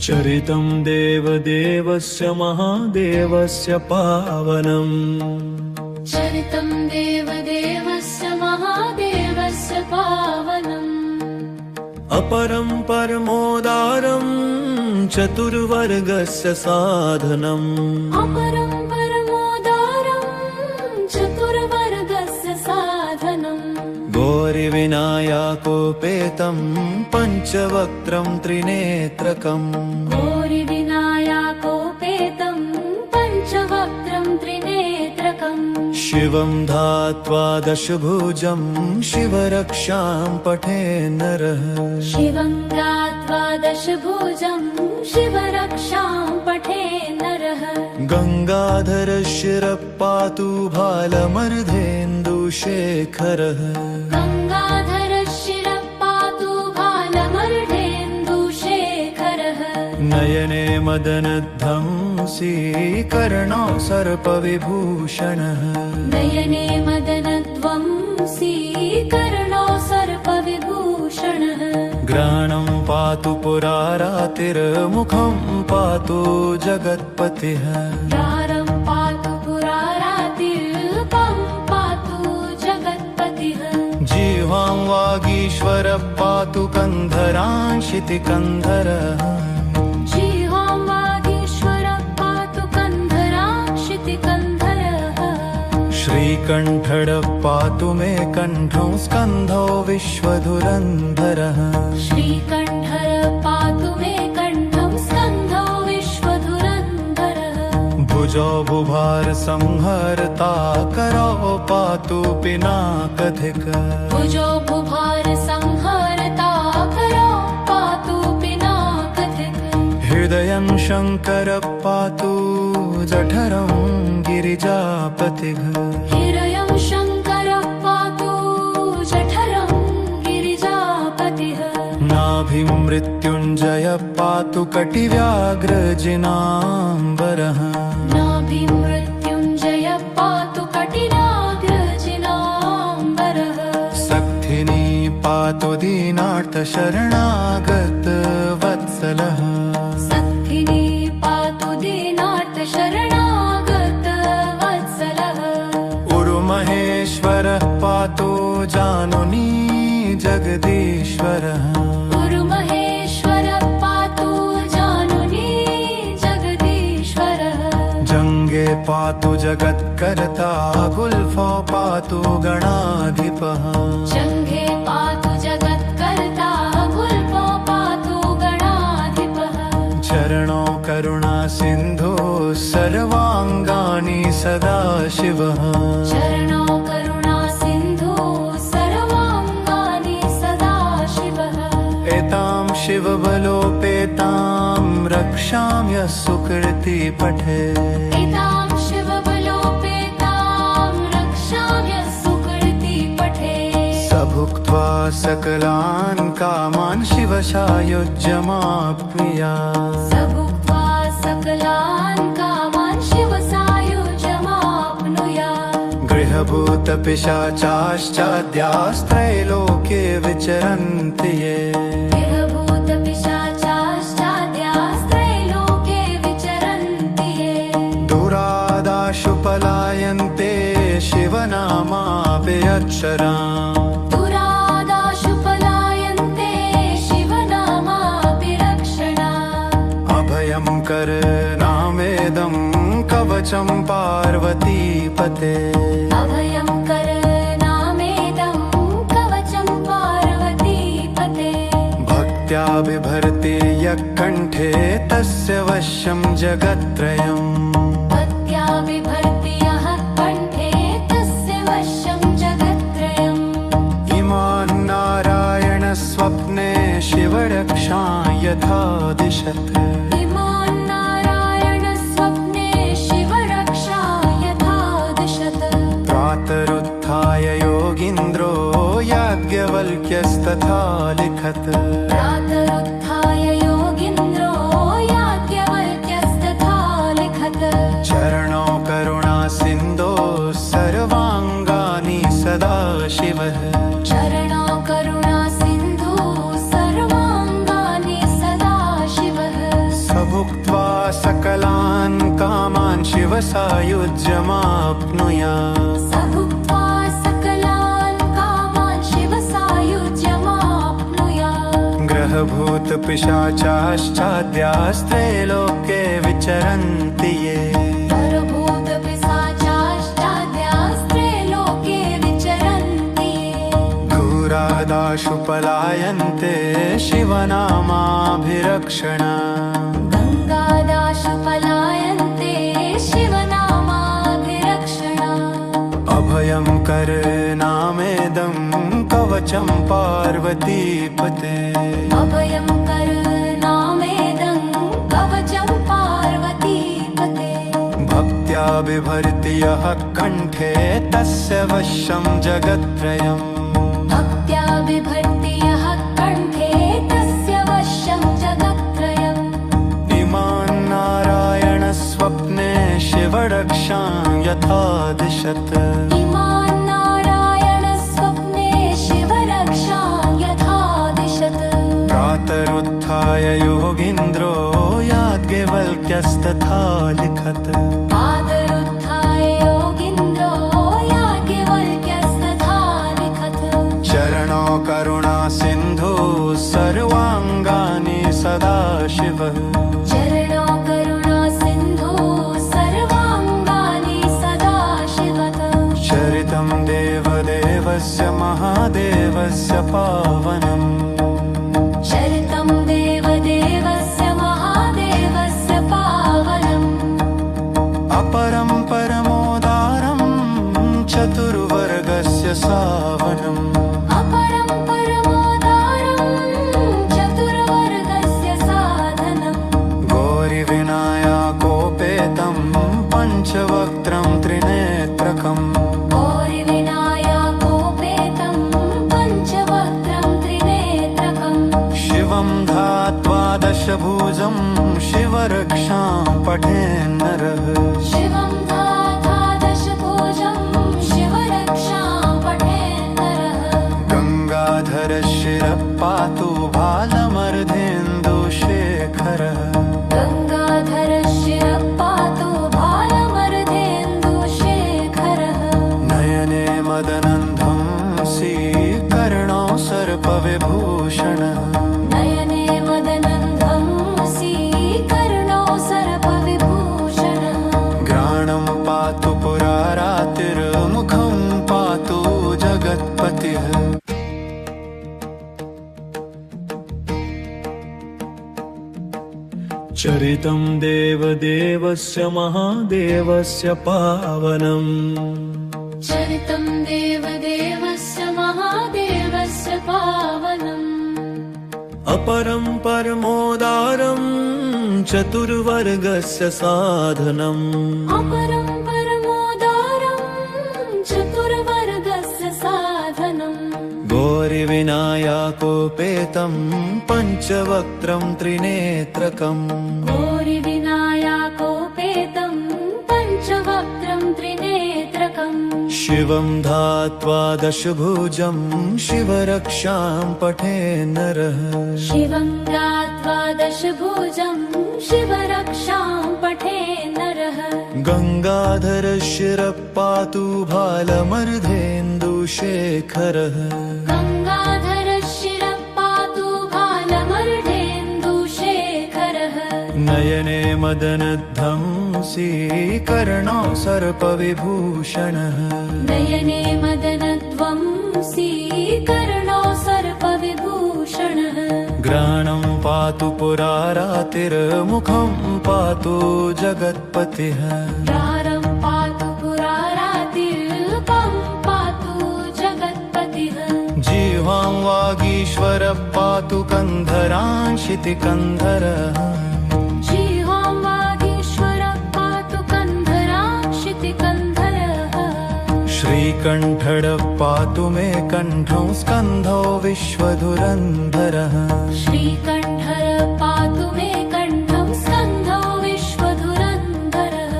चरितं देवदेवस्य महादेवस्य पावनम्। चरितं देवदेवस्य महादेवस्य पावनम्। अपरं परमोदारं चतुर्वर्गस्य साधनम्। अपरं परमोदारं चतुर्वर्गस्य साधनम्। गौरीविनायकोपेतं पञ्चवक्त्रं त्रिनेत्रकम्। गौरीविनायकोपेतं पञ्चवक्त्रं त्रिनेत्रकम्। शिवं ध्यात्वा दशभुजं शिवरक्षां पठे नरः। शिवं ध्यात्वा दशभुजं शिवरक्षां पठे नरः। गंगाधरशिरः पातु भालमर्धेन्दुशेखरः। गंगाधरशिरः पातु भालमर्धेन्दुशेखरः। नयने मदनध्वंसी कर्णो सर्पविभूषणः। नयने मदनध्वंसी कर्णो सर्पविभूषणः। घ्राणं पातु पुरारातिर्मुखं पातु जगत्पतिः। द्वारं पातु पुरारातिर्मुखं पातु जगत्पतिः। जिह्वां वागीश्वरः पातु कन्धरांशितिकन्धरः। जिह्वां वागीश्वरः पातु कन्धरांशितिकन्धरः। श्रीकण्ठः पातु मे कण्ठं स्कन्धो विश्वधुरन्धरः। श्रीकण्ठः पातु मे कण्ठं स्कन्धो विश्वधुरन्धरः। भुजो बुभार संहर्ता करो पातु पिनाकधिक। भुजो बुभार संहर्ता करो पातु पिनाकधिक। हृदयं शङ्करः पातु जठरं गिरिजापतिः। हृदयं शङ्करः पातु जठरं गिरिजापतिः। नाभिं मृत्युञ्जयः पातु कटिव्याघ्रजिनाम्बरः। नाभिं मृत्युञ्जयः पातु कटिनाग्रजिनाम्बरः। सक्थिनी पातु दीनार्थशरणागतवत्सलः। सक्थिनी पातु दीनार्थशरणागतवत्सलः। उरुमहेश्वरः पातु जानुनी जगदीश्वरः। उरुमहेश्वरः पातु जानुनी जगदीश्वरः। जङ्गे पातु जगत्कर्ता गुल्फो पातु गणाधिपः। जङ्घे पातु जगत्कर्ता गुल्फो पातु गणाधिपः। चरणो करुणा सिन्धु सर्वाङ्गानि सदाशिवः। चरणो करुणा सिन्धु सर्वाङ्गानि सदाशिवः। एतां शिवबलोपेतां रक्षाम्य सुकृति पठे। एतां शिवबलोपेतां रक्षाम्य सुकृति पठे। स भुक्त्वा सकलान् कामान् शिवसायुज्यमाप्नुयात्। स भुक्त्वा सकलान् कामान् शिवसायुज्यमाप्नुयात्। गृहभूतपिशाचाश्चाद्यास्त्रैलोक्ये विचरन्ति ये। गृहभूतपिशाचाश्चाद्यास्त्रैलोक्ये विचरन्ति ये। दुरादाशु पलायन्ते शिवनामाभिरक्षराम्। दुरादाशु पलायन्ते शिवनामाभिरक्षणात्। अभयं करनामेदं कवचं पार्वतीपते। अभयं करनामेदं कवचं पार्वतीपते। भक्त्या बिभर्ति यः कण्ठे तस्य वश्यं जगत्त्रयम्। भक्त्या बिभर्ति यः कण्ठे तस्य वश्यं जगत्त्रयम्। इमान् नारायणस्वप्ने शिवरक्षां यथा दिशत्। इमान् नारायणस्वप्ने शिवरक्षां यथा दिशत्। प्रातरुत्थाय योगीन्द्रो याज्ञवल्क्यस्तथा लिखत्। प्रातरुत्थाय योगीन्द्रो याज्ञवल्क्यस्तथा लिखत्। चरणो करुणा सिन्धो सर्वाङ्गानि सदाशिवः। चरणो करुणा सिन्धु सर्वाङ्गानि सदाशिवः। शिवसायुज्यमाप्नुयात् स भुक्त्वा सकलान् कामान् शिवसायुज्यमाप्नुयात् ग्रहभूतपिशाचाश्चाद्यास्त्रैलोक्ये विचरन्ति ये परभूतपिशाचाश्चाद्यास्त्रैलोके विचरन्ति ये घोरादाशु पलायन्ते शिवनामाभिरक्षणा गङ्गादाशु पलायन्ते शिवनामाभिरक्षणा अभयं करनामेदं कवचं पार्वतीपते अभयं करनामेदं कवचं पार्वतीपते भक्त्या बिभर्ति यः कण्ठे तस्य वश्यं जगत्त्रयम् भक्त्या बिभर्ति यः कण्ठे तस्य वश्यं जगत्त्रयम् इमान् नारायणस्वप्ने शिवरक्षां यथा दिशत् इमान् नारायणस्वप्ने शिवरक्षां यथा दिशत् प्रातरुत्थाय योगीन्द्रो याज्ञवल्क्यस्तथा लिखत् आदरुत्थाय योगीन्द्रो याज्ञवल्क्यस्तथा लिखत् चरणो करुणा सिन्धु सर्वाङ्गानि सदाशिवः चरणो करुणा सिन्धु सर्वाङ्गानि सदाशिवः चरितं देवदेवस्य महादेवस्य पावनम् चरितं देवदेवस्य महादेवस्य पावनम् अपरं परमोदारं चतुर्वर्गस्य सावनम् अपरं परमोदारं चतुर्वर्गस्य साधनम् गौरिविनायकोपेतं पञ्चवक्त्रं त्रिनेत्रकम् गौरिविनायकोपेतं पञ्चवक्त्रं त्रिनेत्रकम् शिवं ध्यात्वा दशभुजं शिवरक्षां पठेन्नरः शिवं ध्यात्वा दशभुजं शिवरक्षां पठेन्नरः गङ्गाधरशिरः पातु बालमर्धेन्दुशेखरः गङ्गाधरशिरः पातु बालमर्धेन्दुशेखरः नयने मदनन्धं कर्णौ सर्पविभूषणः नयने मदनन्दं कर्णौ सर्पविभूषणः घ्राणं पातु पुरारातिर्मुखं पातु जगत्पतिः चरितं देवदेवस्य महादेवस्य पावनम् चरितं देवदेवस्य महादेवस्य पावनम् अपरं परमोदारं चतुर्वर्गस्य साधनम् अपरं परमोदारं चतुर्वर्गस्य साधनम् गौरिविनायकोपेतं पञ्चवक्त्रं त्रिनेत्रकम् गौरिविनायकोपेतं पञ्चवक्त्रं त्रिनेत्रकम् शिवं ध्यात्वा दशभुजं शिवरक्षां पठेन्नरः शिवं ध्यात्वा दशभुजं शिवरक्षां पठेन्नरः गङ्गाधरशिरः पातु भालमर्धेन्दुशेखरः गङ्गाधरशिरः पातु भालमर्धेन्दुशेखरः नयने मदनध्वंसी कर्णौ सर्पविभूषणः नयने मदनध्वंसी कर्णौ सर्पविभूषणः घ्राणं पातु पुरारातिर्मुखं पातु जगत्पतिः द्वारं पातु पुरारातिर्मुखं पातु जगत्पतिः जिह्वां वागीश्वरः पातु कन्धरांशितिकन्धरः जिह्वां वागीश्वरः पातु कन्धराक्षितिकन्धरः श्रीकण्ठः पातु मे कण्ठं स्कन्धौ विश्वधुरन्धरः श्रीकण्ठः पातु मे कण्ठं स्कन्धौ विश्वधुरन्धरः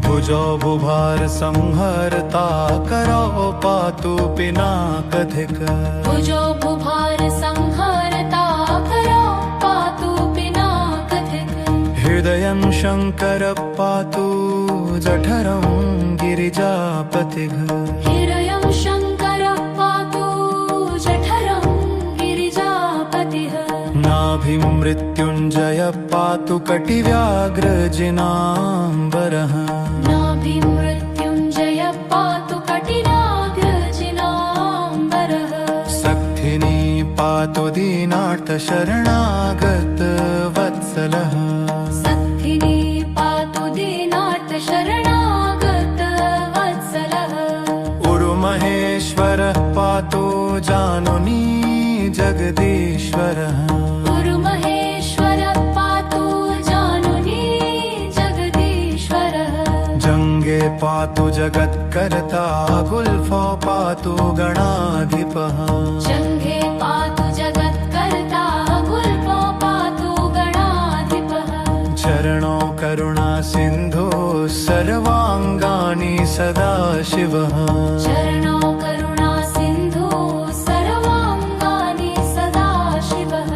भुजौ बुभार संहर्ता करौ पातु पिनाकधिक भुजो बुभार संहरता करौ पातु पिनाकधिक हृदयं शङ्कर पातु जठरं गिरिजापतिः हृदयं शङ्करः पातु जठरं गिरिजापतिः नाभिं मृत्युञ्जयः पातु कटिव्याघ्रजिनाम्बरः नाभिं मृत्युञ्जयः पातु कटिनाग्रजिनाम्बरः सक्थिनी पातु दीनार्तशरणागतवत्सलः सक्थिनी पातु दीनार्तशरणागतवत्सलः उरुमहेश्वरः पातु जानुनी जगदीश्वरः गुरुमहेश्वरः पातु जानुनी जगदीश्वरः जङ्गे पातु जगत्कर्ता गुल्फो पातु गणाधिपः जङ्घे पातु जगत्कर्ता गुल्फो पातु गणाधिपः चरणो करुणा सिन्धु सर्वाङ्गानि सदाशिवः चरणो करुणा सिन्धु सर्वाङ्गानि सदाशिवः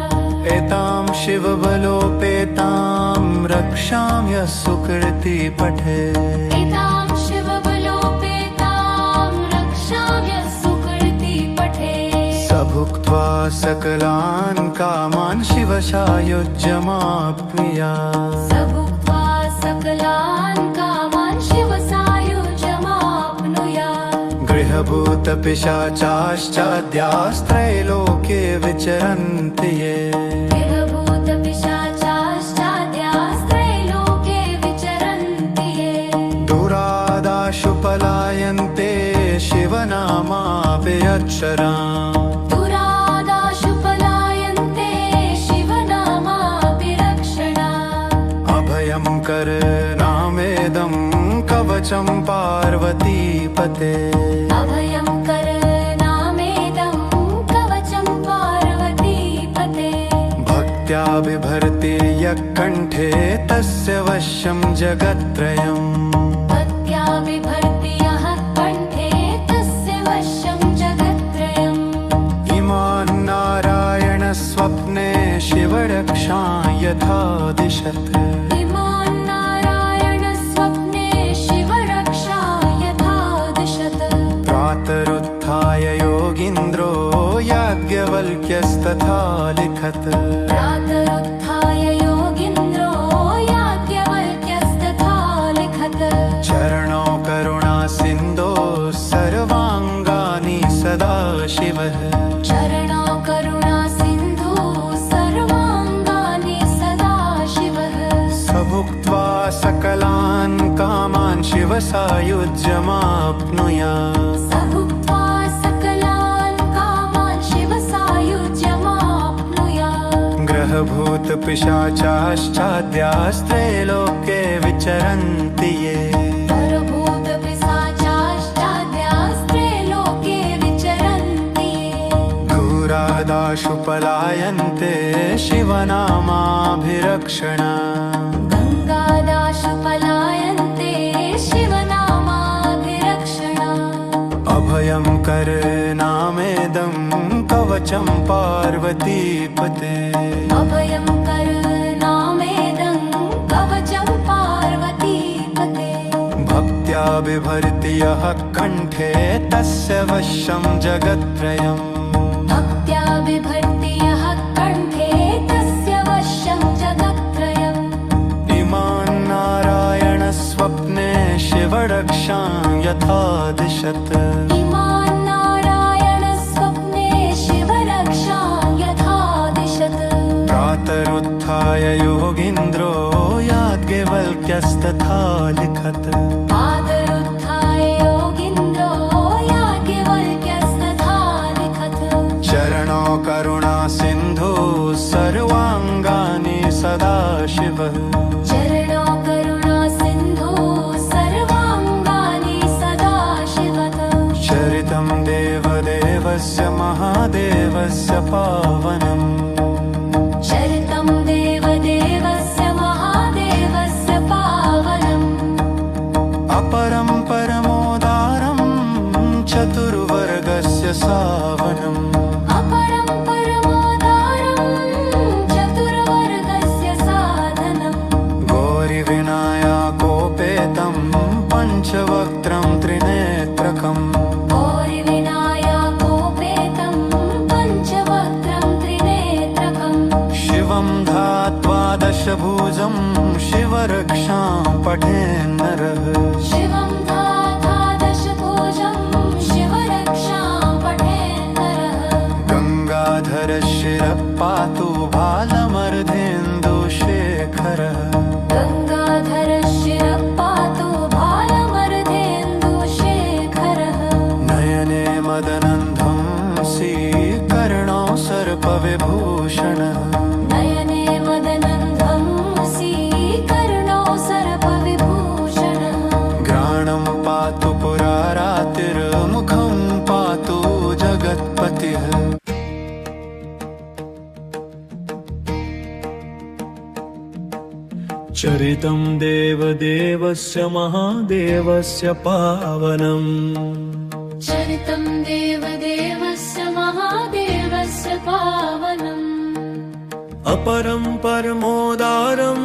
एतां शिवबलोपेतां रक्षाम्यः सुकृती पठे एतां शिवबलोपेतां रक्षाम्यः सुकृती पठे स भुक्त्वा सकलान् कामान् शिवसायुज्यमाप्नुयात् स भुक्त्वा सकलान् कामान् शिवसायुज्यमाप्नुयात् गृहभूतपिशाचाश्चाद्यास्त्रैलोक्ये विचरन्ति ये गृहभूतपिशाचाश्चाद्यास्त्रैलोके विचरन्ति ये दुरादाशु पलायन्ते शिवनामाभिरक्षराम् दुरादाशु पलायन्ते शिवनामाभिरक्षणात् अभयं करनामेदं कवचं पार्वतीपते अभयं करनामेदं कवचं पार्वतीपते भक्त्या बिभर्ति यः कण्ठे तस्य वश्यं जगत्त्रयम् भक्त्या बिभर्ति यः कण्ठे तस्य वश्यं जगत्त्रयम् इमान् नारायणस्वप्ने शिवरक्षां यथा दिशत् इमान् नारायणस्वप्ने शिवरक्षा यथा दिशत् प्रातरुत्थाय योगीन्द्रो याज्ञवल्क्यस्तथा लिखत् प्रातरुत्थाय योगीन्द्रो याज्ञवल्क्यस्तथा लिखत् चरणो करुणा सिन्धो सर्वाङ्गानि सदाशिवः चरणो करुणा सिन्धु सर्वाङ्गानि सदाशिवः स भुक्त्वा सकलान् कामान् शिवसायुज्यमाप्नुयात् स भुक्त्वा सकलान् कामान् शिवसायुज्यमाप्नुयात् ग्रहभूतपिशाचाश्चाद्यास्त्रैलोक्ये विचरन्ति ये परभूतपिशाचाश्चाद्यास्त्रैलोके विचरन्ति ये घोरादाशु पलायन्ते शिवनामाभिरक्षणात् गङ्गादाशु पलायन्ते शिवनामाभिरक्षणात् अभयं करनामेदं कवचं पार्वतीपते अभयं करनामेदं कवचं पार्वतीपते भक्त्या बिभर्ति यः कण्ठे तस्य वश्यं जगत्त्रयम् भक्त्या बिभर्ति यः कण्ठे तस्य वश्यं जगत्त्रयम् इमान् नारायणस्वप्ने शिवरक्षां यथा दिशत् इमान् नारायणस्वप्ने शिवरक्षां यथा दिशत् प्रातरुत्थाय योगीन्द्रो याज्ञवल्क्यस्तथा लिखत् पादरुत्थाय योगीन्द्रो याज्ञवल्क्यस्तथा लिखत् चरणो करुणा सिन्धु सर्वाङ्गानि सदाशिवः चरणो करुणा सिन्धु सर्वाङ्गानि सदाशिवः चरितं देवदेवस्य महादेवस्य पावनम् चरितं देवदेवस्य महादेवस्य पावनम् अपरं परमोदारं चतुर्वर्गस्य सावनम् अपरं परमोदारं चतुर्वर्गस्य साधनम् गौरिविनायकोपेतं दशभुजं शिवरक्षां पठेन्नरः शिवं दशभुजं शिवरक्षां पठेन्नरः गङ्गाधरशिरः पातु बालमर्धेन्दुशेखरः गङ्गाधरशिरः पातु बालमर्धेन्दुशेखरः नयने मदनन्धं कर्णौ सर्पविभूषणः नयने मदनन्धं कर्णौ सर्पविभूषणः घ्राणं पातु पुरारातिर्मुखं पातु जगत्पतिः चरितं देवदेवस्य महादेवस्य पावनम् चरितं देवदेवस्य महादेवस्य पावनम् अपरं परमोदारं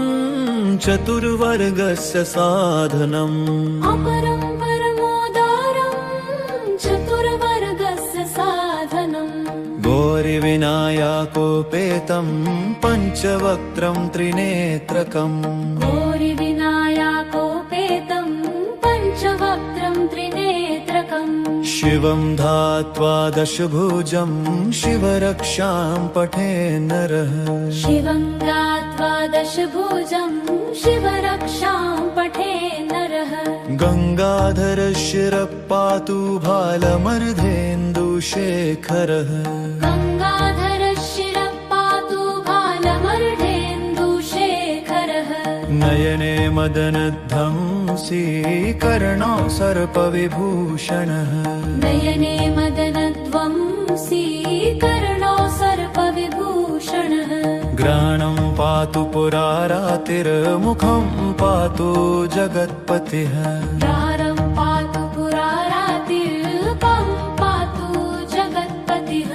चतुर्वर्गस्य साधनम् अपरं परमोदारं चतुर्वर्गस्य साधनम् गौरिविनायकोपेतं पञ्चवक्त्रं त्रिनेत्रकम् गौरिविनायकोपेतं पञ्चवक्त्रं त्रिनेत्रकम् शिवं ध्यात्वा दशभुजं शिवरक्षां पठेन्नरः शिवं ध्यात्वा दशभुजं शिवरक्षां पठेन्नरः गङ्गाधरशिरः पातु बालमर्धेन्दुशेखरः गङ्गाधरशिरः पातु बालमर्धेन्दुशेखरः नयने मदनध्वंसी कर्णौ सर्पविभूषणः नयने मदनध्वंसी कर्णौ सर्पविभूषणः घ्राणं पातु पुरारातिर्मुखं पातु जगत्पतिः द्वारं पातु पुरारातिर्मुखं पातु जगत्पतिः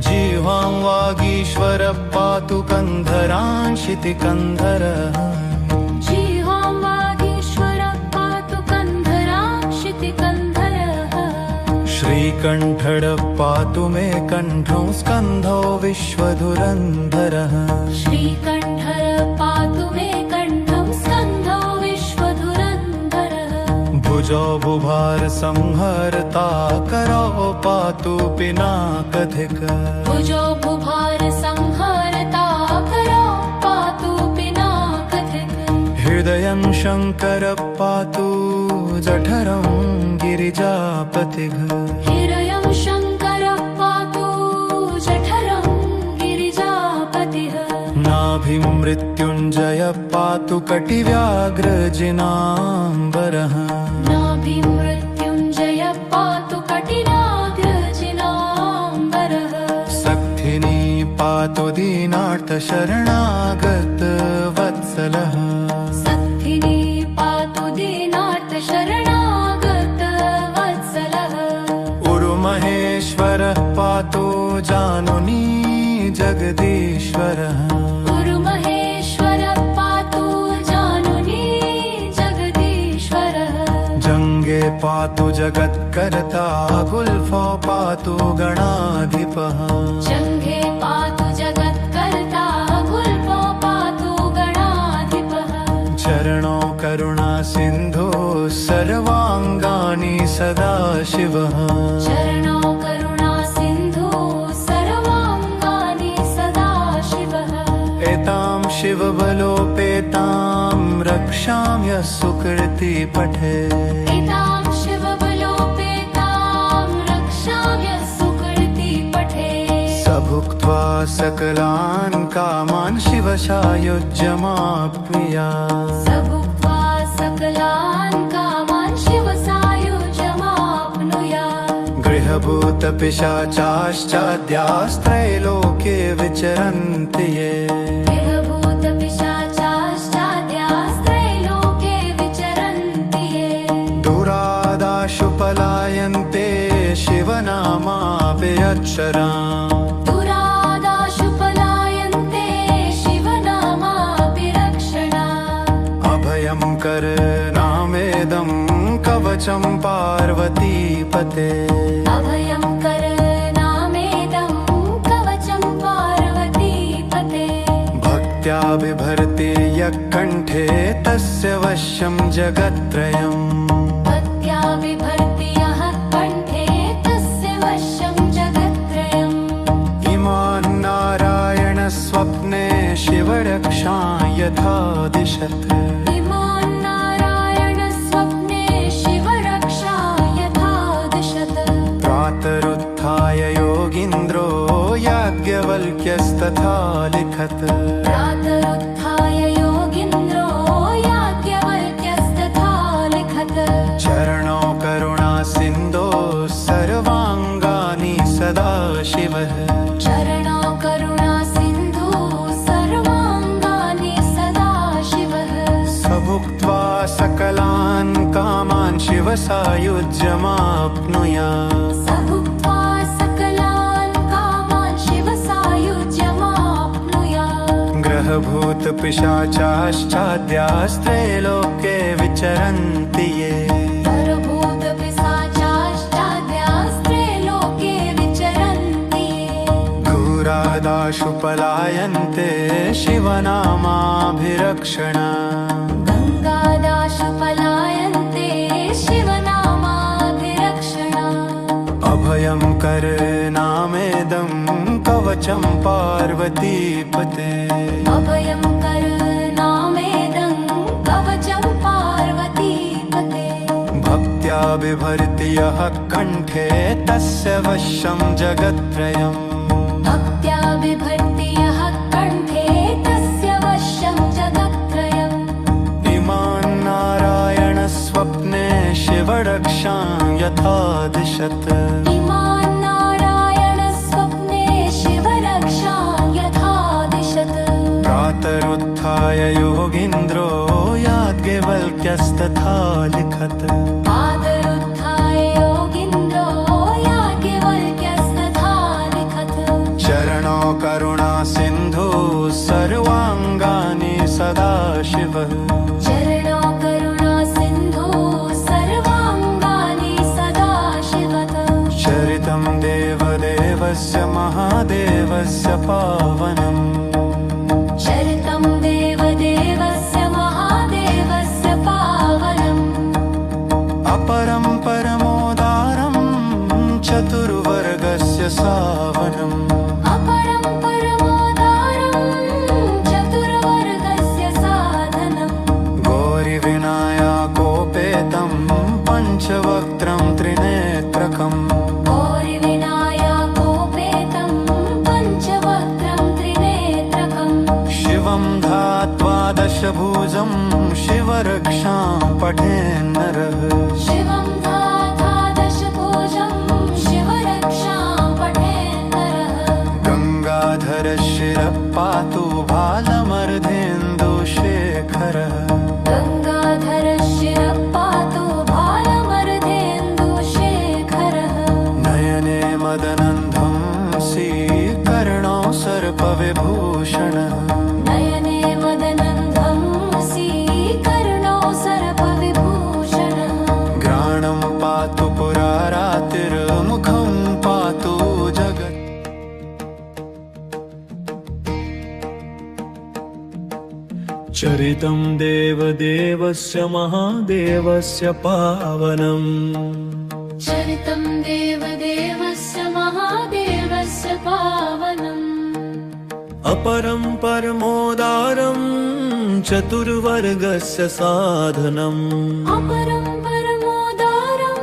जिह्वां वागीश्वरः पातु कन्धरांशितिकन्धरः जिह्वां वागीश्वरः पातु कन्धरांशितिकन्धरः श्रीकण्ठः पातु मे कण्ठौ स्कन्धौ विश्वधुरन्धरः श्रीकण्ठः पातु मे कण्ठं स्कन्धौ विश्वधुरन्धरः भुजौ बुभारसंहर्ता करौ पातु पिनाकधिक भुजो बुभार संहरता करौ पातु पिनाकधिक हृदयं शङ्करः पातु जठरं गिरिजापतिः हृदयं शङ्करः पातु जठरं गिरिजापतिः नाभिं मृत्युञ्जयः पातु कटिव्याघ्रजिनाम्बरः नाभिं मृत्युञ्जयः पातु कटिनाग्रजिनाम्बरः सक्थिनी पातु दीनार्थशरणागतवत्सलः सक्थिनी पातु दीनार्थशरणागतवत्सलः उरुमहेश्वरः पातु जानुनी जगदीश्वरः गुरुमहेश्वरः पातु जानुनी जगदीश्वरः जङ्गे पातु जगत्कर्ता गुल्फो पातु गणाधिपः जङ्घे पातु जगत्कर्ता गुल्फो पातु गणाधिपः चरणौ करुणा सिन्धु सर्वाङ्गानि सदाशिवः चरणौ करुणा सिन्धु सर्वाङ्गानि सदाशिवः एतां शिवबलोपेतां रक्षाम्य सुकृति पठे एतां शिवबलोपेतां रक्षाम्य सुकृति पठे स भुक्त्वा सकलान् कामान् शिवसायुज्यमाप्नुयात् स भुक्त्वा सकलान् कामान् शिवसायुज्यमाप्नुयात् गृहभूतपिशाचाश्चाद्यास्त्रैलोके विचरन्ति ये गृहभूतपिशाचाश्चाद्यास्त्रैलोके विचरन्ति ये दुरादाशु पलायन्ते शिवनामापि दुरादाशु पलायन्ते शिवनामाभिरक्षणात् अभयं करनामेदं कवचं पार्वतीपते अभयं करनामेदं कवचं पार्वतीपते भक्त्या बिभर्ति यः कण्ठे तस्य वश्यं जगत्त्रयम् भक्त्या बिभर्ति यः कण्ठे तस्य वश्यं जगत्त्रयम् इमान् नारायणस्वप्ने शिवरक्षां यथा दिशत् इमान् नारायणस्वप्ने शिवरक्षां यथा दिशत् प्रातरुत्थाय योगीन्द्रो याज्ञवल्क्यस्तथा लिखत् प्रातरुत्थाय योगीन्द्रो याज्ञवल्क्यस्तथा लिखत् चरणौ करुणासिन्धो सर्वाङ्गानि सदा शिवः चरणौ करुणासिन्धु सर्वाङ्गानि सदा शिवः स भुक्त्वा सकलान् कामान् शिवसायुज्यमाप्नुयात् स भुक्त्वा सकलान् कामान् शिवसायुज्यमाप्नुयात् ग्रहभूतपिशाचाश्चाद्यास्त्रैलोक्ये विचरन्ति ये सर्वभूतपिशाचाश्चाद्यास्त्रैलोके विचरन्ति घोरादाशु पलायन्ते शिवनामाभिरक्षणा गङ्गादाशु पलायन्ते शिवनामाभिरक्षणा अभयं करनामेदं कवचं पार्वतीपते अभयं करनामेदं कवचं पार्वतीपते भक्त्या बिभर्ति यः कण्ठे तस्य वश्यं जगत्त्रयम् भक्त्या बिभर्ति यः कण्ठे तस्य वश्यं जगत्त्रयम् इमान् नारायणस्वप्ने शिवरक्षां यथा दिशत् इमान् नारायणस्वप्ने शिवरक्षां यथा दिशत् प्रातरुत्थाय योगीन्द्रो याज्ञवल्क्यस्तथा लिखत् आदरुत्थाय योगीन्द्रो याज्ञवल्क्यस्तथा लिखत् चरणौ करुणासिन्धु सर्वाङ्गानि सदा शिवः चरणौ करुणासिन्धु सर्वाङ्गानि सदा शिवः चरितं देवदेवस्य महादेवस्य पावनम् चरितं देवदेवस्य महादेवस्य पावनम् अपरं परमोदारं चतुर्वर्गस्य सावनम् अपरं परमोदारं चतुर्वर्गस्य साधनम् गौरिविनायकोपेतं पञ्चवक्त्रं त्रिनेत्रकम् गौरिविनायकोपेतं पञ्चवक्त्रं त्रिनेत्रकम् शिवं ध्यात्वा दशभुजं शिवरक्षां पठेन्नरः शिवं दशभुजं शिवरक्षां पठेन्नरः गङ्गाधरशिरः पातु भालमर्धेन्दुशेखरः गङ्गाधरशिरः पातु भालमर्धेन्दुशेखरः नयने मदनन्धं कर्णौ सर्पविभूषणः नयने मदनन्धं कर्णौ सर्पविभूषणः घ्राणं पातु पुरारातिर्मुखं पातु जगत् चरितं देवदेवस्य महादेवस्य पावनम् चरितं देवदेवस्य महादेवस्य पावनम् अपरं परमोदारं चतुर्वर्गस्य साधनम् अपरं परमोदारं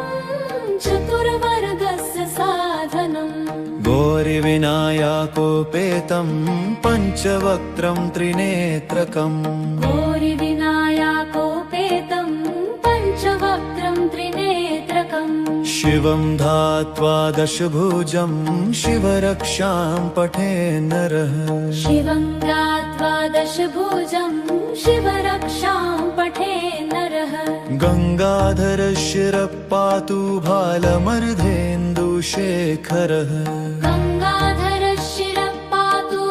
चतुर्वर्गस्य साधनम् गौरिविनायकोपेतं पञ्चवक्त्रं त्रिनेत्रकम् गौरिविनायकोपेतं पञ्चवक्त्रं त्रिनेत्रकम् शिवं ध्यात्वा दशभुजं शिवरक्षां पठेन्नरः शिवं ध्यात्वा दशभुजं शिवरक्षां पठेन्नरः गङ्गाधरशिरः पातु भालमर्धेन्दुशेखरः गङ्गाधरशिरः पातु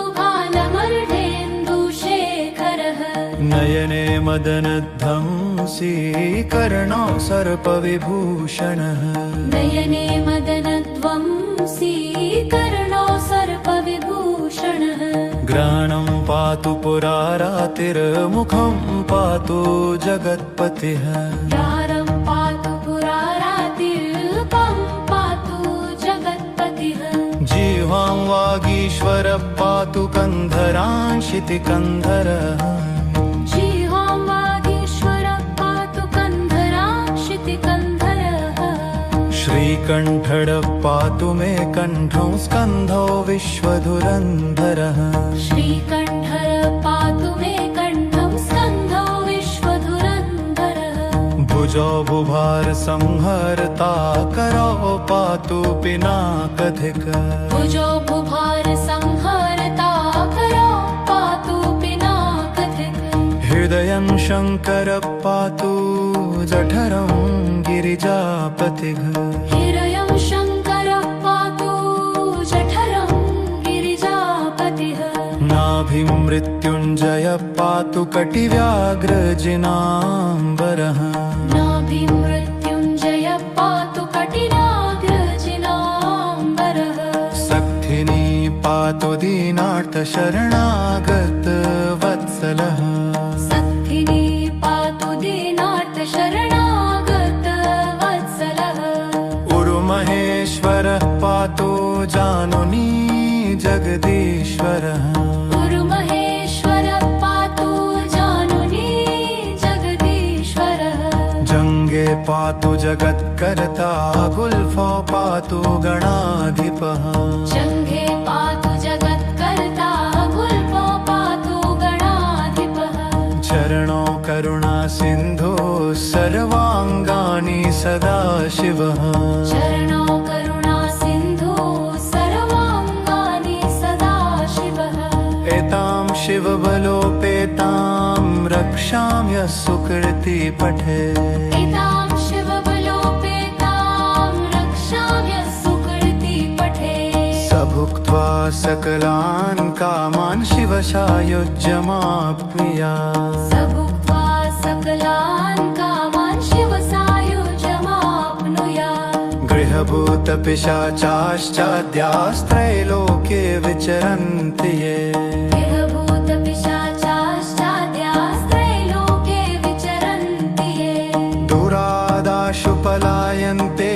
भालमर्धेन्दुशेखरः नयने मदनध्वंसी कर्णौ सर्पविभूषणः नयने मदनध्वंसी कर्णौ सर्पविभूषणः घ्राणं पातु पुरारातिर्मुखं पातु जगत्पतिः द्वारं पातु पुरारातिर्मुखं पातु जगत्पतिः जिह्वां वागीश्वरः पातु कन्धरांशितिकन्धरः जिह्वां वागीश्वरः पातु कन्धरांशितिकन्धरः श्रीकण्ठः पातु मे कण्ठौ स्कन्धौ विश्वधुरन्धरः श्रीकण्ठः पातु मे कण्ठं स्कन्धौ विश्वधुरन्धरः भुजौ बुभार संहर्ता करौ पातु पिनाकधिक भुजो बुभार संहरता करो पातु पिनाकधिक हृदयं शङ्करः पातु जठरं गिरिजापतिः हृदयं शङ्करः पातु जठरं गिरिजापतिः नाभिं मृत्युञ्जयः पातु कटिव्याघ्रजिनाम्बरः नाभिमृत्युञ्जयः पातु कटिनाग्रजिनाम्बरः सक्थिनी पातु दीनार्थशरणागतवत्सलः सक्थिनी पातु दीनार्थशरणागतवत्सलः उरुमहेश्वरः पातु जानुनी जगदीश्वरः गुरुमहेश्वरः पातु जानुनी जगदीश्वरः जङ्गे पातु जगत्कर्ता गुल्फो पातु गणाधिपः जङ्घे पातु जगत्कर्ता गुल्फो पातु गणाधिपः चरणौ करुणा सिन्धु सर्वाङ्गानि सदाशिवः चरणौ करुणा सिन्धु सर्वाङ्गानि सदाशिवः एतां शिवबलोपेतां रक्षाम्यः सुकृती पठे एतां शिवबलोपेतां रक्षाम्यः सुकृती पठे स भुक्त्वा सकलान् कामान् शिवसायुज्यमाप्नुयात् स भुक्त्वा सकलान् कामान् शिवसायुज्यमाप्नुयात् गृहभूतपिशाचाश्चाद्यास्त्रैलोके विचरन्ति ये गृहभूतपिशाचाश्चाद्यास्त्रैलोके विचरन्ति ये दुरादाशु पलायन्ते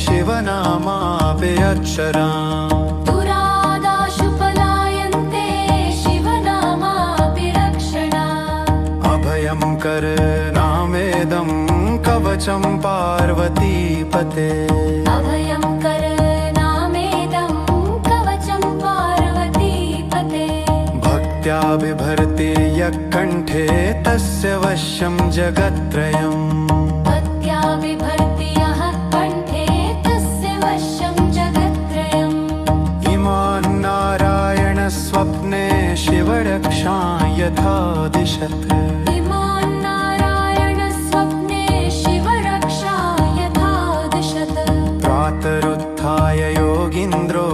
शिवनामाभिरक्षराम् दुरादाशु पलायन्ते शिवनामाभिरक्षणात् अभयं करनामेदं कवचं पार्वतीपते अभयं करनामेदं कवचं पार्वतीपते भक्त्या बिभर्ति यः कण्ठे तस्य वश्यं जगत्त्रयम् भक्त्या बिभर्ति यः कण्ठे तस्य वश्यं जगत्त्रयम् इमान् नारायणस्वप्ने शिवरक्षां यथा दिशत् इमान् नारायणस्वप्ने शिवरक्षा यथा दिशत् प्रातरुत्थाय योगीन्द्रो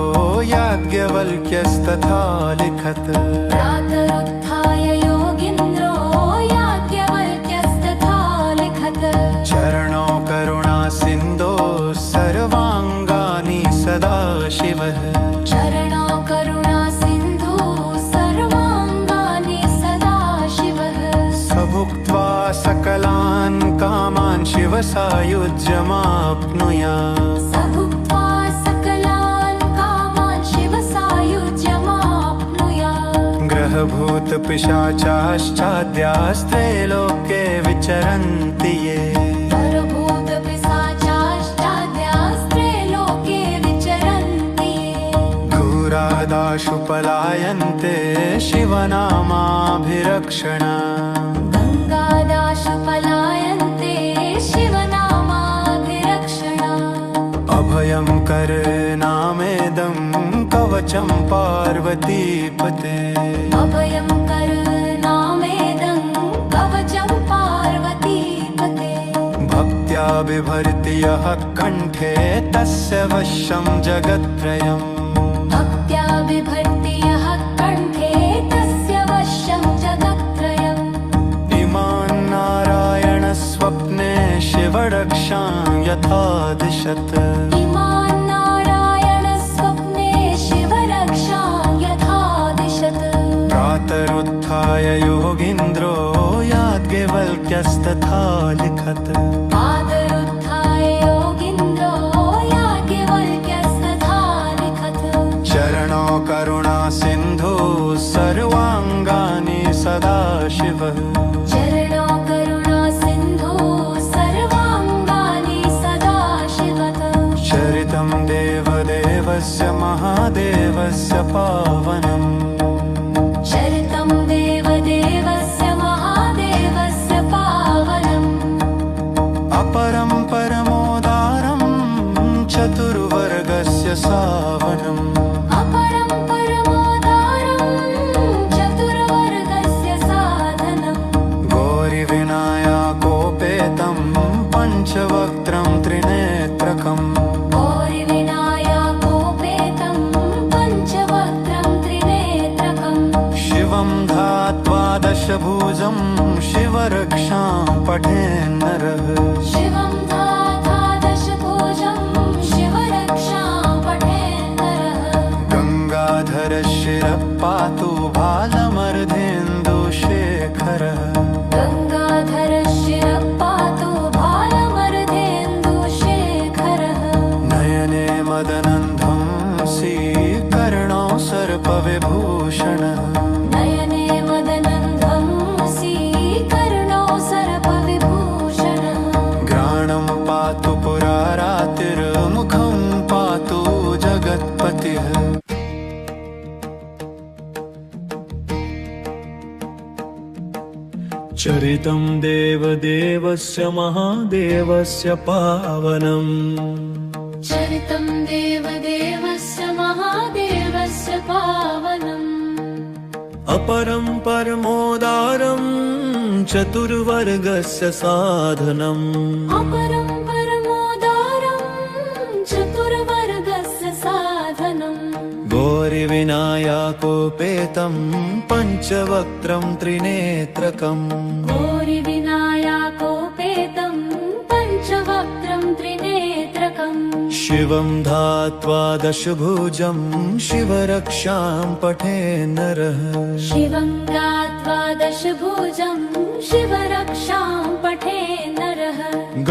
याज्ञवल्क्यस्तथा लिखत् प्रातरुत्थाय योगीन्द्रो याज्ञवल्क्यस्तथा लिखत् चरणौ करुणा सिन्धो सर्वाङ्गानि सदाशिवः चरणौ करुणा सिन्धु सर्वाङ्गानि सदाशिवः स भुक्त्वा सकलान् कामान् शिवसायुज्यमाप्नुयात् स भुक्त्वा सकलान् कामान् शिवसायुज्यमाप्नुयात् ग्रहभूतपिशाचाश्चाद्यास्त्रैलोके विचरन्ति ये परभूतपिशाचाश्चाद्यास्त्रैलोके विचरन्ति ये घोरादाशु पलायन्ते शिवनामाभिरक्षणात् गङ्गादाशु पलायन्ते शिवनामाभिरक्षणात् अभयं करनामेदं कवचं पार्वतीपते अभयं करनामेदं कवचं पार्वतीपते भक्त्या बिभर्ति यः कण्ठे तस्य वश्यं जगत्त्रयम् भक्त्या बिभर्ति यः कण्ठे तस्य वश्यं जगत्त्रयम् इमान् नारायणस्वप्ने शिवरक्षां यथा दिशत् इमान् नारायणस्वप्ने शिवरक्षां यथा दिशत् प्रातरुत्थाय पादरुत्थाय योगीन्द्रो याज्ञवल्क्यस्तथा लिखत् पादरुत्थाय योगीन्द्रो याज्ञवल्क्यस्तथा लिखत् चरणो करुणा सिन्धु सर्वाङ्गानि सदाशिवः चरणो करुणा सिन्धु सर्वाङ्गानि सदाशिवः चरितं देवदेवस्य महादेवस्य पावनम् चरितं देवदेवस्य महादेवस्य पावनम् अपरं परमोदारं चतुर्वर्गस्य सावनम् अपरं परमोदारं चतुर्वर्गस्य साधनम् गौरिविनायकोपेतं पञ्चवक्त्रं त्रिनेत्रकम् गौरिविनायकोपेतं पञ्चवक्त्रं त्रिनेत्रकम् शिवं ध्यात्वा दशभुजं शिवरक्षां पठेन्नरः शिवं ध्यात्वा दशभुजं शिवरक्षां पठेन्नरः गङ्गाधरशिरः पातु भालमर्धेन्दुशेखरः गङ्गाधरशिरः पातु भालमर्धेन्दुशेखरः नयने मदनन्धं कर्णौ सर्पविभूषणः नयने मदनन्दं कर्णौ सर्पविभूषणः घ्राणं पातु पुरारातिर्मुखं पातु जगत्पतिः चरितं देवदेवस्य महादेवस्य पावनम् चरितं देवदेवस्य महादेवस्य पावनम् अपरं परमोदारं चतुर्वर्गस्य साधनम् अपरं परमोदारं चतुर्वर्गस्य साधनम् गौरिविनायकोपेतं पञ्चवक्त्रं त्रिनेत्रकम् गौरिविनायकोपेतं पञ्चवक्त्रं त्रिनेत्रकम् शिवं ध्यात्वा दशभुजं शिवरक्षां पठेन्नरः शिवं ध्यात्वा दशभुजं शिवरक्षां पठेन्नरः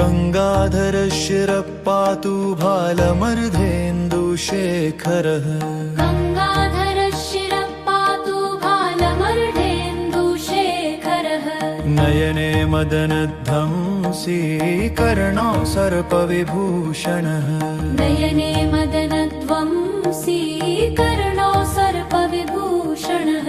गङ्गाधरशिरः पातु भालमर्धेन्दुशेखरः गङ्गाधरशिरः पातु भालमर्धेन्दुशेखरः नयने मदनध्वंसी कर्णौ सर्पविभूषणः नयने मदनध्वंसी कर्णौ सर्पविभूषणः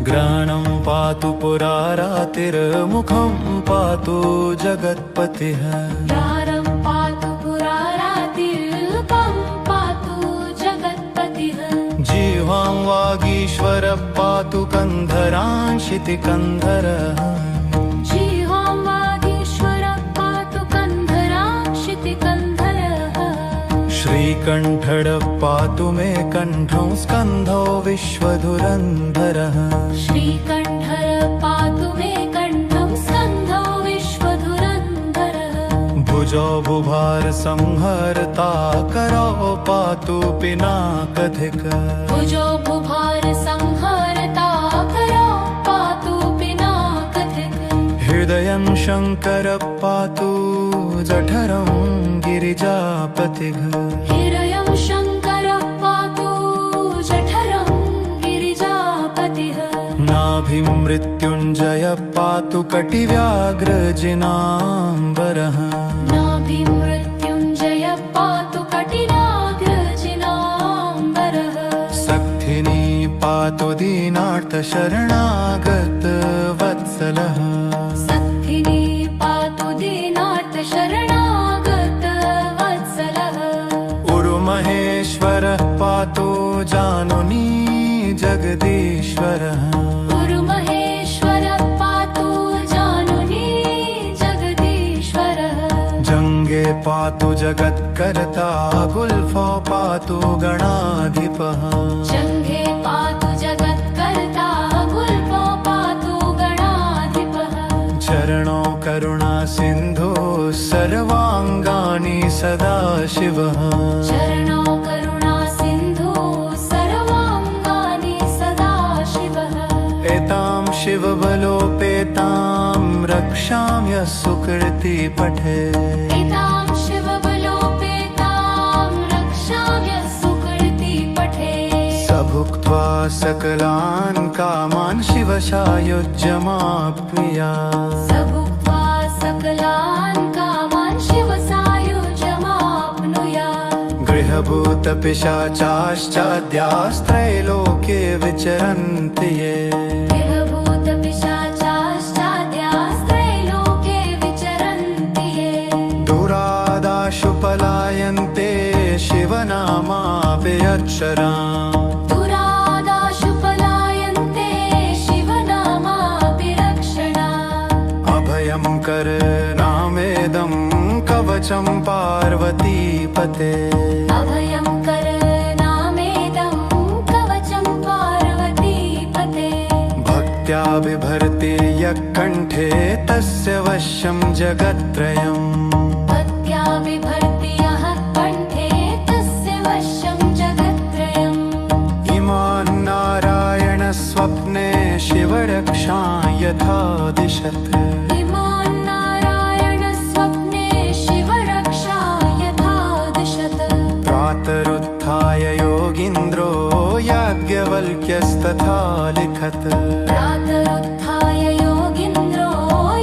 घ्राणं पातु पुरारातिर्मुखं पातु जगत्पतिः द्वारं पातु पुरारातिर्मुखं पातु जगत्पतिः जिह्वां वागीश्वरः पातु कन्धरांशितिकन्धरः जिह्वां वागीश्वरः पातु कन्धराक्षितिकन्धरः श्रीकण्ठः पातु मे कण्ठं स्कन्धो विश्वधुरन्धरः श्रीकण्ठः पातु मे कण्ठं स्कन्धो विश्वधुरन्धरः भुजौ बुभार संहर्ता करौ पातु पिनाकधिक भुजो बुभार संहरता करो पातु पिनाकधिक हृदयं शङ्करः पातु जठरं गिरिजापतिः हृदयं शङ्करः पातु जठरं गिरिजापतिः नाभिं मृत्युञ्जयः पातु कटिव्याघ्रजिनाम्बरः नाभिमृत्युञ्जयः पातु कटिनाग्रजिनाम्बरः सक्थिनी पातु दीनार्तशरणागतवत्सलः सक्थिनी पातु दीनार्तशरणागतवत्सलः उरुमहेश्वरः पातु जानुनी जगदीश्वरः गुरुमहेश्वरः पातु जानुनी जगदीश्वरः जङ्गे पातु जगत्कर्ता गुल्फो पातु गणाधिपः जङ्घे पातु जगत्कर्ता गुल्फो पातु गणाधिपः चरणो करुणा सिन्धु सर्वाङ्गानि सदाशिवः चरणो करुणा सिन्धु सर्वाङ्गानि सदाशिवः एतां शिववल्लीं रक्षाम्य सुकृति पठे एतां शिवबलोपेतां रक्षाम्य सुकृति पठे स भुक्त्वा सकलान् कामान् शिवसायुज्यमाप्नुयात् स भुक्त्वा सकलान् कामान् शिवसायुज्यमाप्नुयात् गृहभूतपिशाचाश्चाद्यास्त्रैलोक्ये विचरन्ति ये देवभूतपिशाचाश्चाद्यास्त्रैलोके विचरन्ति ये दुरादाशु पलायन्ते शिवनामाभिरक्षराम् दुरादाशु पलायन्ते शिवनामाभिरक्षणात् अभयं करनामेदं कवचं पार्वतीपते अभयं करनामेदं कवचं पार्वतीपते भक्त्या बिभर्ति यः कण्ठे तस्य वश्यं जगत्त्रयम् भक्त्या बिभर्ति यः कण्ठे तस्य वश्यं जगत्त्रयम् इमान् नारायणस्वप्ने शिवरक्षां यथा दिशत् इमान् नारायणस्वप्ने शिवरक्षा यथा दिशत् प्रातरुत्थाय योगीन्द्रो याज्ञवल्क्यस्तथा लिखत् प्रातरुत्थाय योगीन्द्रो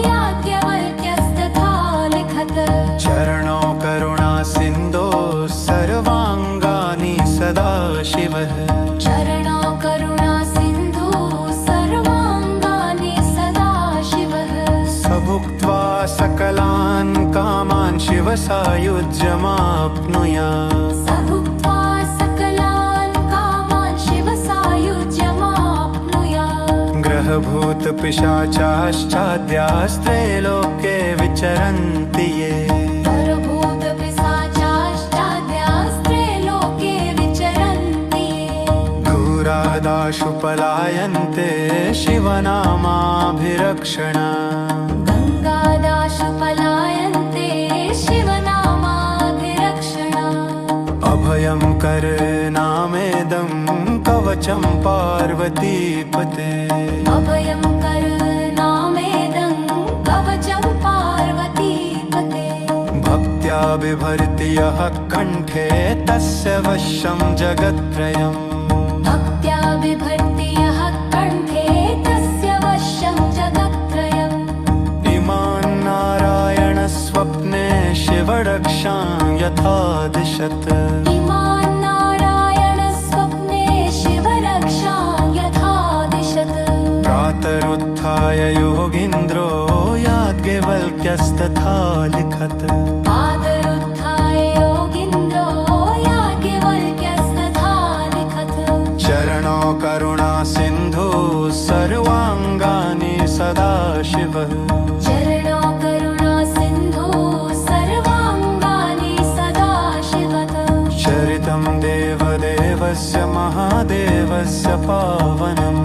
याज्ञवल्क्यस्तथा लिखत् चरणौ करुणा सिन्धो सर्वाङ्गानि सदा शिवः चरणौ करुणा सिन्धु सर्वाङ्गानि सदा शिवः स भुक्त्वा सकलान् कामान् शिवसायुज्यमाप्नुयात् स भुक्त्वा सकलान् कामान् शिवसायुज्यमाप्नुयात् ग्रहभूतपिशाचाश्चाद्यास्त्रैलोक्ये विचरन्ति ये परभूतपिशाचाश्चाद्यास्त्रैलोके विचरन्ति ये दूरादाशु पलायन्ते शिवनामाभिरक्षणात् गङ्गादाशु पलायन्ते शिवनामाभिरक्षणात् अभयं करनामेदं कवचं पार्वतीपते अभयं करनामेदं कवचं पार्वतीपते भक्त्या बिभर्ति यः कण्ठे तस्य वश्यं जगत्त्रयम् भक्त्या बिभर्ति यः कण्ठे तस्य वश्यं जगत्त्रयम् इमान् नारायणस्वप्ने शिवरक्षां यथा दिशत् इमान् नारायणस्वप्ने शिवरक्षां यथा दिशत् प्रातरुत्थाय योगीन्द्रो याज्ञवल्क्यस्तथा लिखत् आदरुत्थाय योगीन्द्रो याज्ञवल्क्यस्तथा लिखत् चरणौ करुणा सिन्धु सर्वाङ्गानि सदा शिवः चरणौ करुणा सिन्धु सर्वाङ्गानि सदा शिवः चरितं देवदेवस्य महादेवस्य पावनम्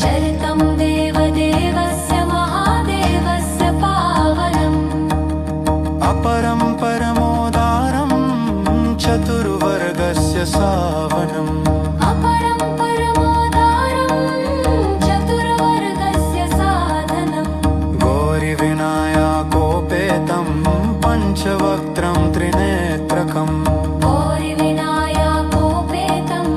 चरितं देवदेवस्य महादेवस्य पावनम् अपरं परमोदारं चतुर्वर्गस्य सावनम् अपरं परमोदारं चतुर्वर्गस्य साधनम् गौरिविनायकोपेतं पञ्चवक्त्रं त्रिनेत्रकम् गौरिविनायकोपेतं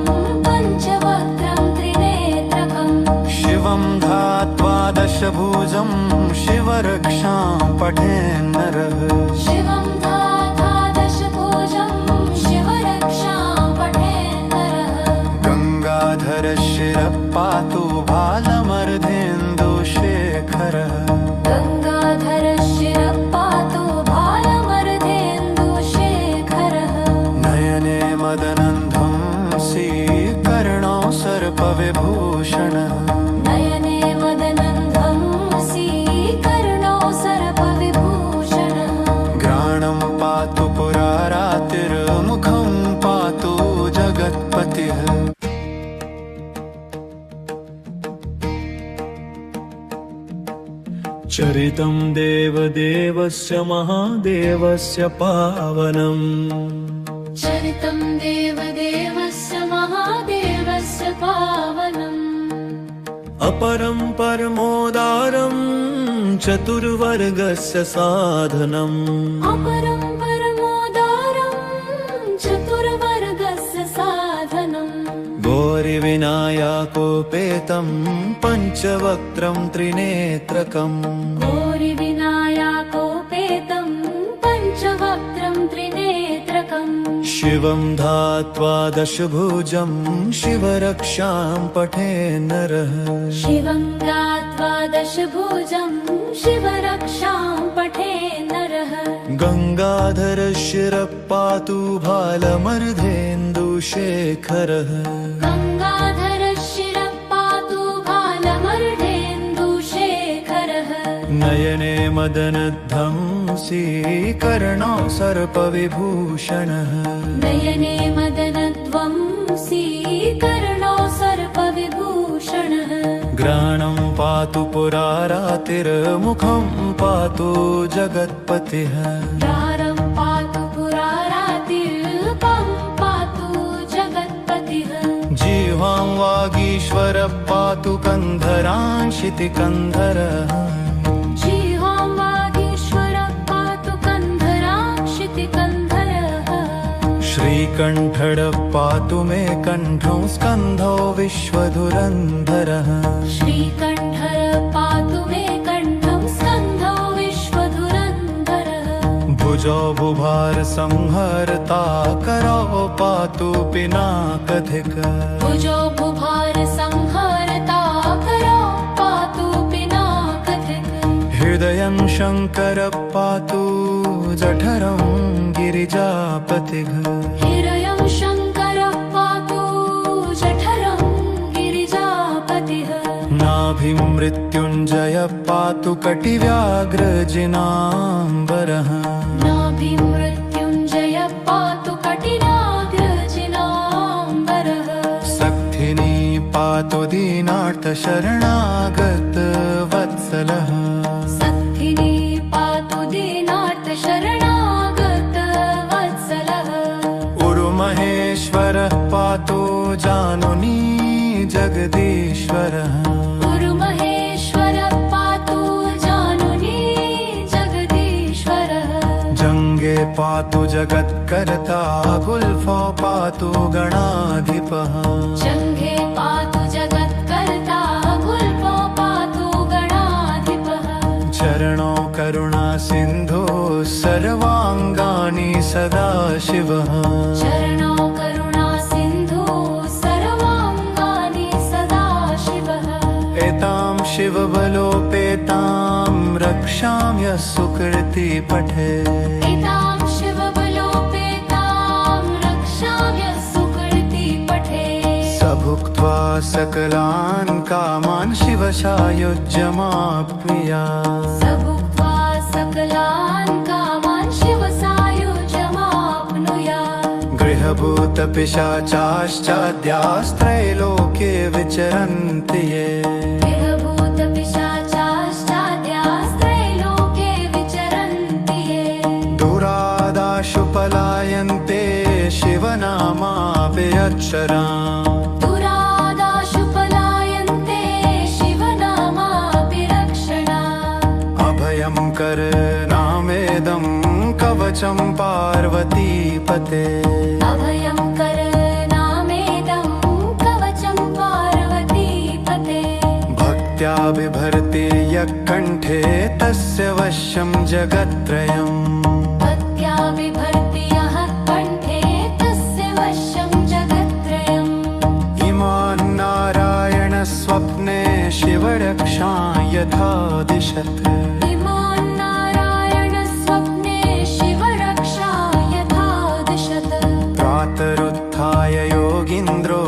पञ्चवक्त्रं त्रिनेत्रकम् शिवं ध्यात्वा दशभुजं शिवरक्षां पठेन्नरः शिवं ध्यात्वा दशभुजं शिवरक्षां पठेन्नरः गङ्गाधरशिरः पातु बालमर्धेन्दुशेखरः गङ्गाधरशिरः पातु बालमर्धेन्दुशेखरः नयने मदनन्धं कर्णौ सर्पविभूषणः नयने मदनन्धं कर्णौ सर्पविभूषणः घ्राणं पातु पुरारातिर्मुखं पातु जगत्पतिः चरितं देवदेवस्य महादेवस्य पावनम् चरितं देवदेवस्य महादेवस्य पावनम् अपरं परमोदारं चतुर्वर्गस्य साधनम् अपरं परमोदारं चतुर्वर्गस्य साधनम् गौरिविनायकोपेतं पञ्चवक्त्रं त्रिनेत्रकम् गौरिविनायकोपेतं पञ्चवक्त्रं त्रिनेत्रकम् शिवं ध्यात्वा दशभुजं शिवरक्षां पठे नरः शिवं ध्यात्वा दशभुजं शिवरक्षां पठे नरः गङ्गाधरशिरः पातु भालमर्धेन्दुशेखरः गङ्गाधरशिरः पातु भालमर्धेन्दुशेखरः नयने मदनध्वंसी कर्णो सर्पविभूषणः नयने मदनध्वंसी कर्णो सर्पविभूषणः घ्राणं पातु पुरारातिर्मुखं पातु जगत्पतिः द्वारं पातु पुरारातिर्मुखं पातु जगत्पतिः जिह्वां वागीश्वरः पातु कन्धरान् शितिकन्धरः जिह्वां वागीश्वरः पातु कन्धरान् शितिकन्धरः श्रीकण्ठः पातु मे कण्ठं स्कन्धो विश्वधुरन्धरः श्रीकण्ठः पातु मे कण्ठं स्कन्धो विश्वधुरन्धरः भुजो बुभार संहर्ता करो पातु पिनाकधिक भुजो बुभार संहरता करो पातु पिनाकधिक हृदयं शङ्करः पातु जठरं गिरिजापतिः हृदयं शङ्करः पातु जठरं गिरिजापतिः नाभिं मृत्युञ्जयः पातु कटिव्याघ्रजिनाम्बरः नाभिं मृत्युञ्जयः पातु कटिनाग्रजिनाम्बरः सक्थिनी पातु दीनार्थशरणागतवत्सलः सक्थिनी पातु दीनार्थशरणागतवत्सलः उरुमहेश्वरः पातु जानुनी जगदीश्वरः गुरुमहेश्वरः पातु जानुनी जगदीश्वरः जङ्गे पातु जगत्कर्ता गुल्फो पातु गणाधिपः जङ्घे पातु जगत्कर्ता गुल्फो पातु गणाधिपः चरणो करुणा सिन्धो सर्वाङ्गानि सदाशिवः चरणो करुणा सिन्धु सर्वाङ्गानि सदाशिवः एतां शिवबलोपेतां रक्षाम्य सुकृति पठे एतां शिवबलोपेतां रक्षाम्य सुकृति पठे स भुक्त्वा सकलान् कामान् शिवसायुज्यमाप्नुयात् स भुक्त्वा सकलान् कामान् शिवसायुज्यमाप्नुयात् गृहभूतपिशाचाश्चाद्यास्त्रैलोके विचरन्ति ये गृहभूतपिशाचाश्चाद्यास्त्रैलोके विचरन्ति ये दुरादाशु पलायन्ते शिवनामाभिरक्षराम् दुरादाशु पलायन्ते शिवनामाभिरक्षणात् अभयं करनामेदं कवचं पार्वतीपते अभयं करनामेदं कवचं पार्वतीपते भक्त्या बिभर्ति यः कण्ठे तस्य वश्यं जगत्त्रयम् भक्त्या बिभर्ति यः कण्ठे तस्य वश्यं जगत्त्रयम् इमान् नारायणस्वप्ने शिवरक्षां यथा दिशत् इमान् नारायणस्वप्ने शिवरक्षा यथा दिशत् प्रातरुत्थाय योगीन्द्रो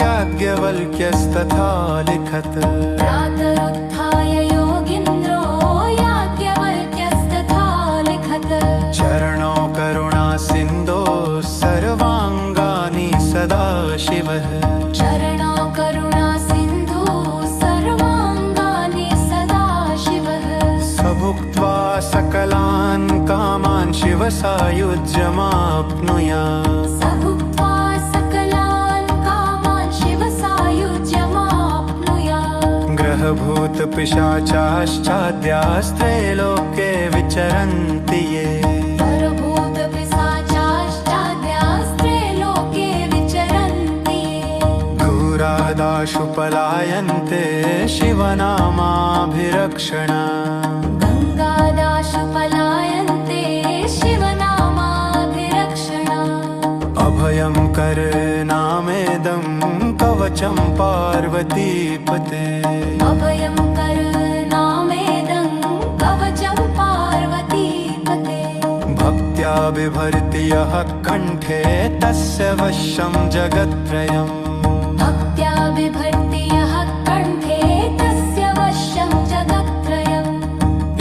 याज्ञवल्क्यस्तथा लिखत् प्रातरुत्थाय योगीन्द्रो याज्ञवल्क्यस्तथा लिखत् चरणो करुणा सिन्धो सर्वाङ्गानि सदा शिवः चरणो करुणा सिन्धु सर्वाङ्गानि सदा शिवः स भुक्त्वा सकलान् कामान् शिवसायुज्यमाप्नुयात् स भुक्त्वा सकलान् कामान् शिवसायुज्यमाप्नुयात् परभूतपिशाचाश्चाद्यास्त्रैलोक्ये विचरन्ति ये परभूतपिशाचाश्चाद्यास्त्रैलोके विचरन्ति दूरादाशु पलायन्ते शिवनामाभिरक्षण गङ्गादाशु पलायन्ते शिवनामाभिरक्षण अभयं करनामेदं कवचं पार्वतीपते अभयं करनामेदं कवचं पार्वतीपते भक्त्या बिभर्ति यः कण्ठे तस्य वश्यं जगत्त्रयम् भक्त्या बिभर्ति यः कण्ठे तस्य वश्यं जगत्त्रयम्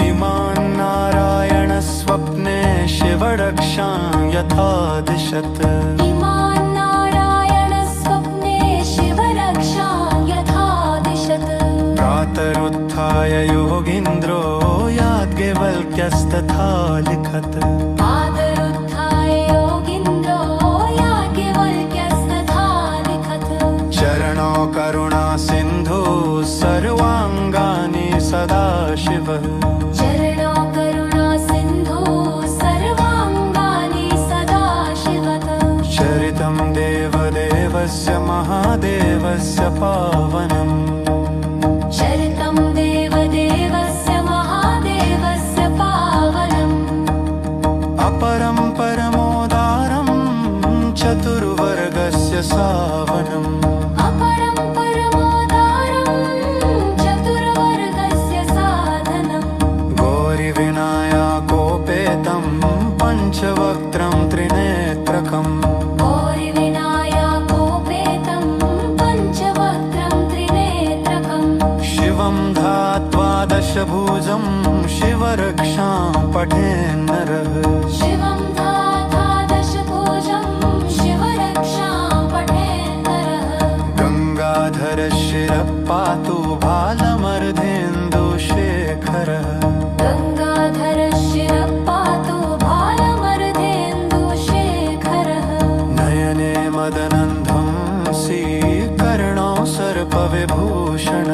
इमान् नारायणस्वप्ने शिवरक्षां यथा दिशत् इमान् नारायणस्वप्ने शिवरक्षां यथा दिशत् प्रातरुत्थाय योगीन्द्रो याज्ञवल्क्यस्तथा लिखत् आदरुत्थाय योगीन्द्रो याज्ञवल्क्यस्तथा लिखत् चरणो करुणा सिन्धु सर्वाङ्गानि सदाशिवः चरणो करुणा सिन्धु सर्वाङ्गानि सदाशिवः चरितं देवदेवस्य महादेवस्य पावनम् चरितं देवदेवस्य महादेवस्य पावनम् अपरं परमोदारं चतुर्वर्गस्य सावनम् अपरं परमोदारं चतुर्वर्गस्य साधनम् गौरिविनायकोपेतं पञ्चवक्त्रं त्रिनेत्रकम् गौरिविनायकोपेतं पञ्चवक्त्रं त्रिनेत्रकम् शिवं ध्यात्वा दशभुजं शिवरक्षां पठेन्नरः शिवं दशभुजं शिवरक्षां पठेन्नरः गङ्गाधरशिरः पातु बालमर्धेन्दुशेखरः गङ्गाधरशिरः पातु बालमर्धेन्दुशेखरः नयने मदनन्धं कर्णौ सर्पविभूषण